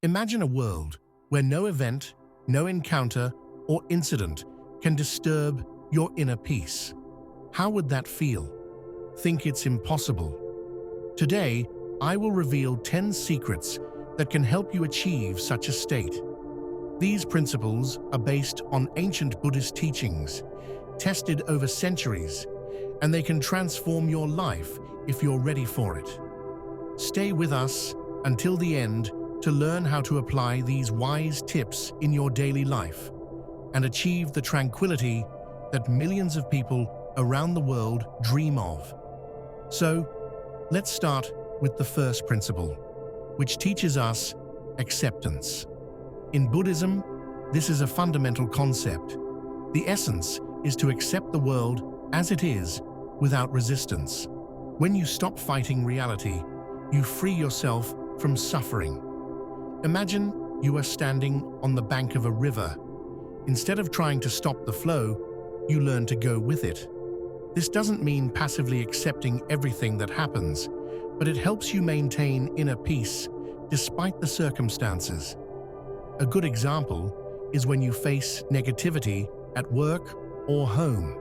Imagine a world where no event, no encounter, or incident can disturb your inner peace. How would that feel? Think it's impossible? Today, I will reveal 10 secrets that can help you achieve such a state. These principles are based on ancient Buddhist teachings, tested over centuries, and they can transform your life if you're ready for it. Stay with us until the end to learn how to apply these wise tips in your daily life and achieve the tranquility that millions of people around the world dream of. So, let's start with the first principle, which teaches us acceptance. In Buddhism, this is a fundamental concept. The essence is to accept the world as it is without resistance. When you stop fighting reality, you free yourself from suffering. Imagine you are standing on the bank of a river. Instead of trying to stop the flow, you learn to go with it. This doesn't mean passively accepting everything that happens, but it helps you maintain inner peace despite the circumstances. A good example is when you face negativity at work or home.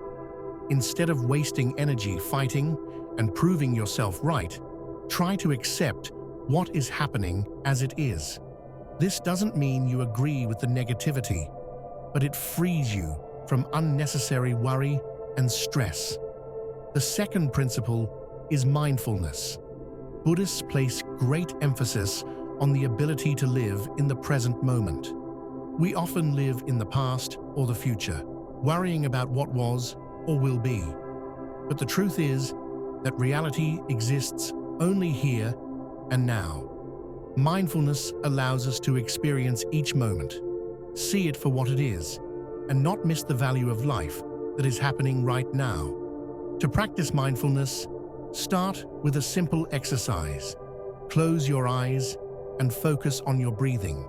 Instead of wasting energy fighting and proving yourself right, try to accept what is happening as it is. This doesn't mean you agree with the negativity, but it frees you from unnecessary worry and stress. The second principle is mindfulness. Buddhists place great emphasis on the ability to live in the present moment. We often live in the past or the future, worrying about what was or will be. But the truth is that reality exists only here and now. Mindfulness allows us to experience each moment, see it for what it is, and not miss the value of life that is happening right now. To practice mindfulness, start with a simple exercise. Close your eyes and focus on your breathing.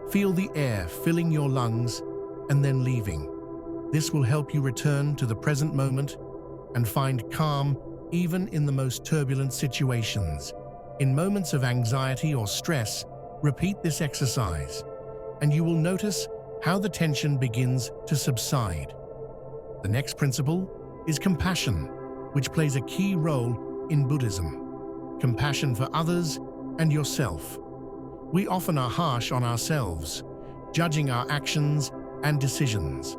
Feel the air filling your lungs and then leaving. This will help you return to the present moment and find calm even in the most turbulent situations. In moments of anxiety or stress, repeat this exercise, and you will notice how the tension begins to subside. The next principle is compassion, which plays a key role in Buddhism. Compassion for others and yourself. We often are harsh on ourselves, judging our actions and decisions.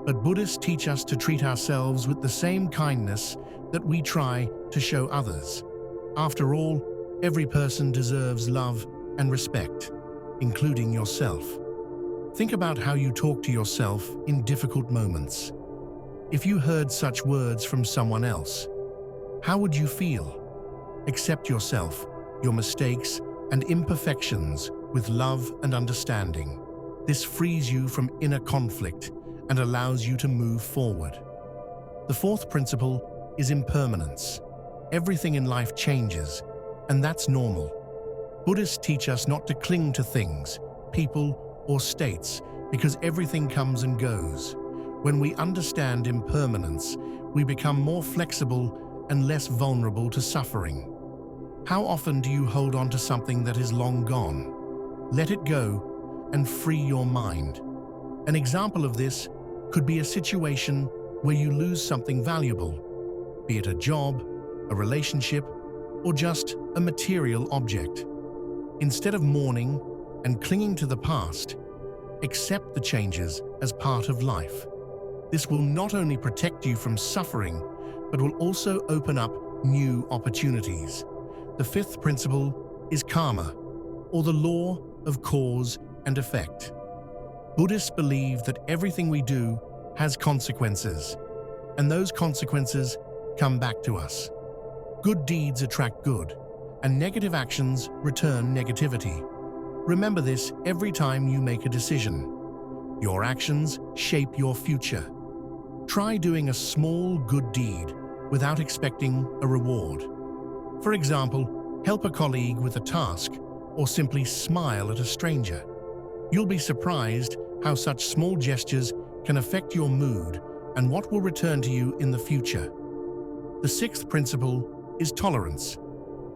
But Buddhists teach us to treat ourselves with the same kindness that we try to show others. After all, every person deserves love and respect, including yourself. Think about how you talk to yourself in difficult moments. If you heard such words from someone else, how would you feel? Accept yourself, your mistakes, and imperfections with love and understanding. This frees you from inner conflict and allows you to move forward. The fourth principle is impermanence. Everything in life changes, and that's normal. Buddhists teach us not to cling to things, people, or states because everything comes and goes. When we understand impermanence, we become more flexible and less vulnerable to suffering. How often do you hold on to something that is long gone? Let it go and free your mind. An example of this could be a situation where you lose something valuable, be it a job, a relationship, or just a material object. Instead of mourning and clinging to the past, accept the changes as part of life. This will not only protect you from suffering, but will also open up new opportunities. The fifth principle is karma, or the law of cause and effect. Buddhists believe that everything we do has consequences, and those consequences come back to us. Good deeds attract good, and negative actions return negativity. Remember this every time you make a decision. Your actions shape your future. Try doing a small good deed without expecting a reward. For example, help a colleague with a task or simply smile at a stranger. You'll be surprised how such small gestures can affect your mood and what will return to you in the future. The sixth principle is tolerance.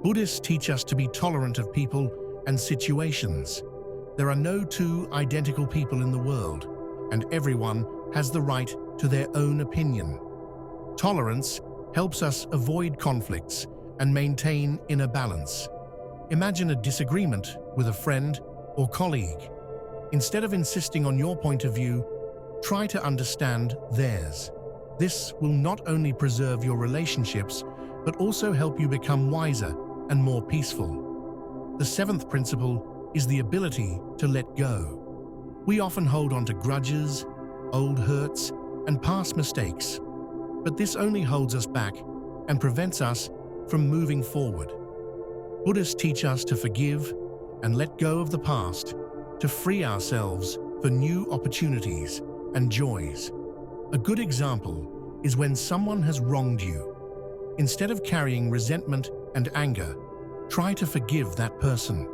Buddhists teach us to be tolerant of people and situations. There are no two identical people in the world, and everyone has the right to their own opinion. Tolerance helps us avoid conflicts and maintain inner balance. Imagine a disagreement with a friend or colleague. Instead of insisting on your point of view, try to understand theirs. This will not only preserve your relationships, but also help you become wiser and more peaceful. The seventh principle is the ability to let go. We often hold on to grudges, old hurts, and past mistakes, but this only holds us back and prevents us from moving forward. Buddhists teach us to forgive and let go of the past, to free ourselves for new opportunities and joys. A good example is when someone has wronged you. Instead of carrying resentment and anger, try to forgive that person.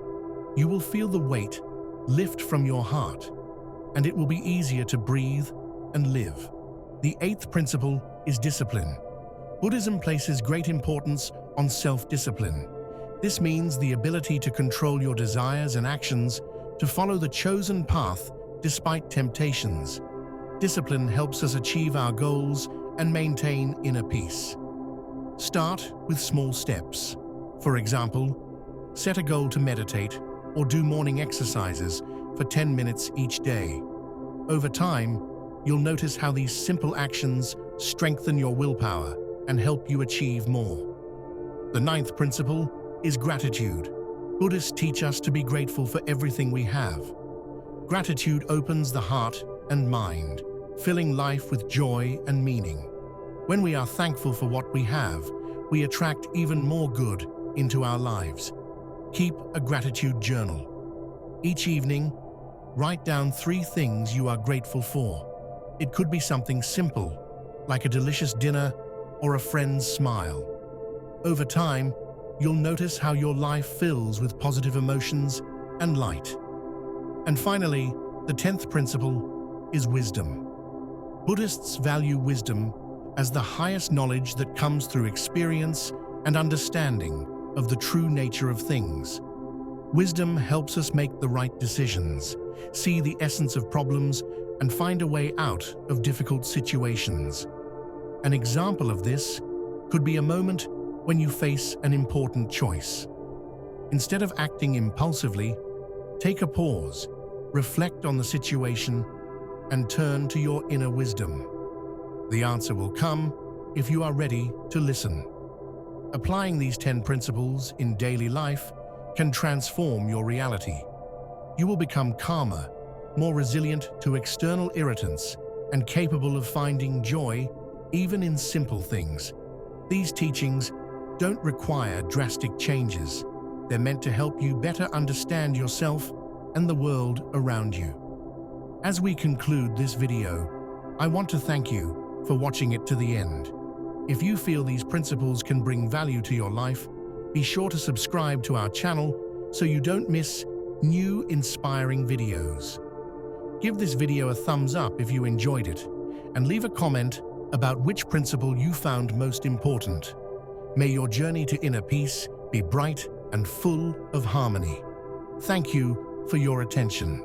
You will feel the weight lift from your heart, and it will be easier to breathe and live. The eighth principle is discipline. Buddhism places great importance on self-discipline. This means the ability to control your desires and actions, to follow the chosen path despite temptations. Discipline helps us achieve our goals and maintain inner peace. Start with small steps. For example, set a goal to meditate or do morning exercises for 10 minutes each day. Over time, you'll notice how these simple actions strengthen your willpower and help you achieve more. The ninth principle is gratitude. Buddhists teach us to be grateful for everything we have. Gratitude opens the heart and mind, filling life with joy and meaning. When we are thankful for what we have, we attract even more good into our lives. Keep a gratitude journal. Each evening, write down 3 things you are grateful for. It could be something simple, like a delicious dinner or a friend's smile. Over time, you'll notice how your life fills with positive emotions and light. And finally, the 10th principle is wisdom. Buddhists value wisdom as the highest knowledge that comes through experience and understanding of the true nature of things. Wisdom helps us make the right decisions, see the essence of problems, and find a way out of difficult situations. An example of this could be a moment when you face an important choice. Instead of acting impulsively, take a pause, reflect on the situation, and turn to your inner wisdom. The answer will come if you are ready to listen. Applying these 10 principles in daily life can transform your reality. You will become calmer, more resilient to external irritants, and capable of finding joy even in simple things. These teachings don't require drastic changes. They're meant to help you better understand yourself and the world around you. As we conclude this video, I want to thank you for watching it to the end. If you feel these principles can bring value to your life, be sure to subscribe to our channel so you don't miss new inspiring videos. Give this video a thumbs up if you enjoyed it, and leave a comment about which principle you found most important. May your journey to inner peace be bright and full of harmony. Thank you for your attention.